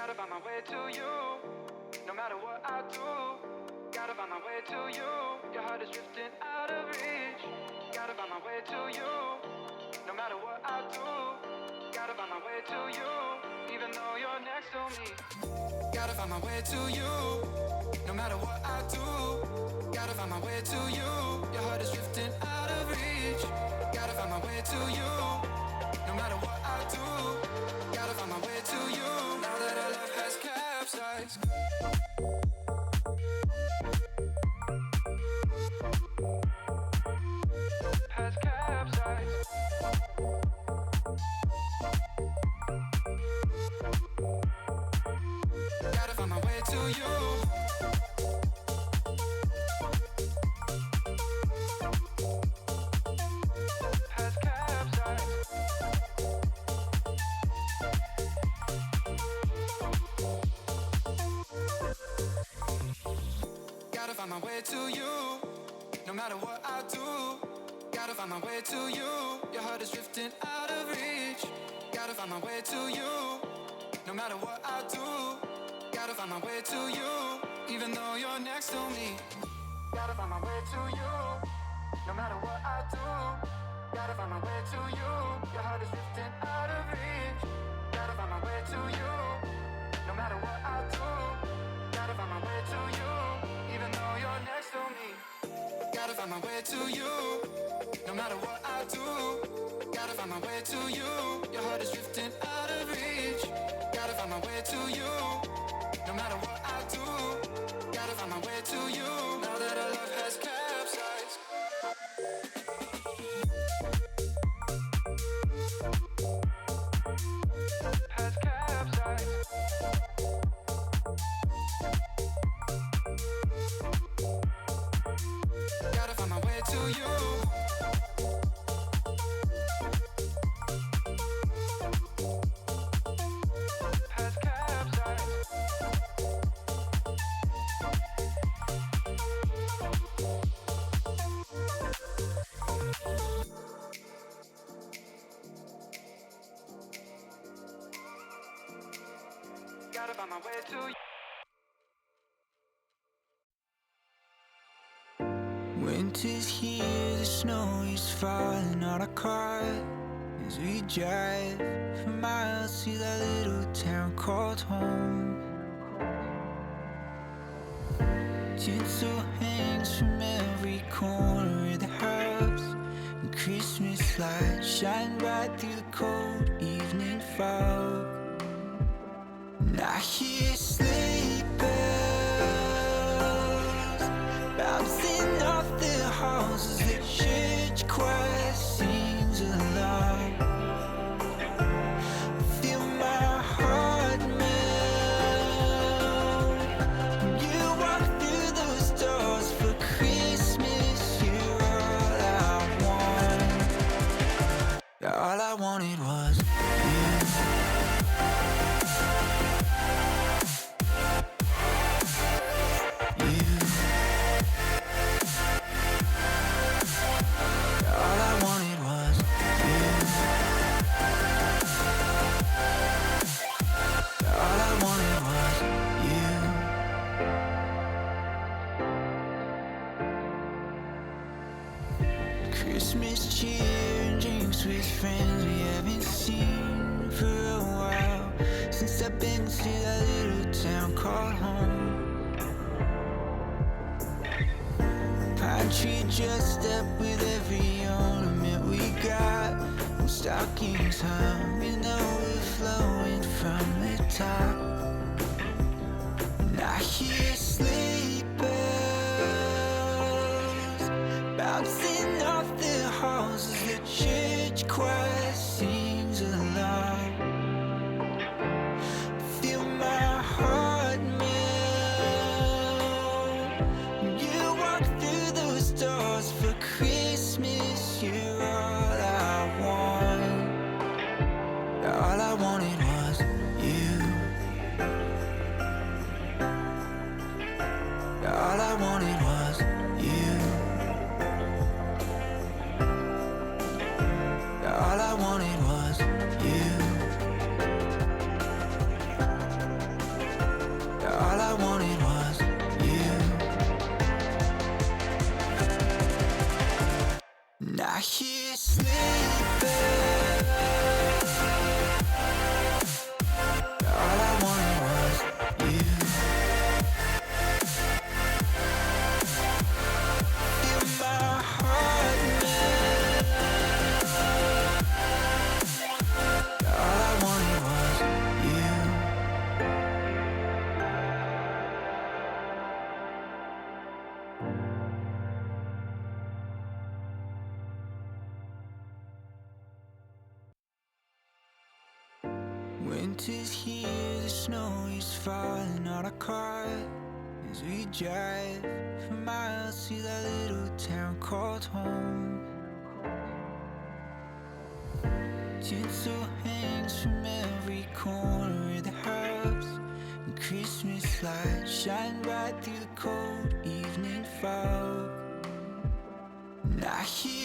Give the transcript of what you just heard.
Gotta find my way to you, no matter what I do. Gotta find my way to you, your heart is drifting out of reach. Gotta find my way to you, no matter what I do. Gotta find my way to you, even though you're next to me. Gotta find my way to you, no matter what I do. Gotta find my way to you, your heart is drifting out of reach. Gotta find my way to you, no matter what I do. Gotta find my way to you, now that our love has capsized. Has capsized. Gotta find my way to you. Has capsized. Gotta find my way to you, no matter what I do. Gotta find my way to you, your heart is drifting out of reach. Gotta find my way to you, no matter what I do. Gotta find my way to you, even though you're next to me. Gotta find my way to you, no matter what I do. Gotta find my way to you, your heart is drifting out of reach. Gotta find my way to you, no matter what I do. Gotta find my way to you, even though you're next to me. Gotta find my way to you, no matter what I do. Gotta find my way to you, your heart is drifting out of reach. Gotta find my way to you, no matter what I do. Gotta find my way to you, now that our love has capsized. Has capsized. Gotta find my way to you. Has capsized. Gotta find my way to you. Winter's here, the snow is falling on our car as we drive for miles to that little town called home. Tinsel hangs from every corner of the house, and Christmas lights shine bright through the cold evening fog. And I hear sleigh bells bouncing off the halls as the church choir sings along. I feel my heart melt when you walk through those doors for Christmas. You're all I want. All I wanted was you. Christmas cheer and drinks with friends we haven't seen for a while, since I've been to that little town called home. Pine tree dressed up with every ornament we got, and stockings hung and overflowing from the top. And I hear sleigh bells bouncing off the halls as the church choir sings along. Feel my heart melt when you walk through those doors for Christmas. You're all I want. All I wanted was you. Winter's here, the snow is falling on our car as we drive for miles to that little town called home. Tinsel hangs from every corner of the house, and Christmas lights shine bright through the cold evening fog. And I hear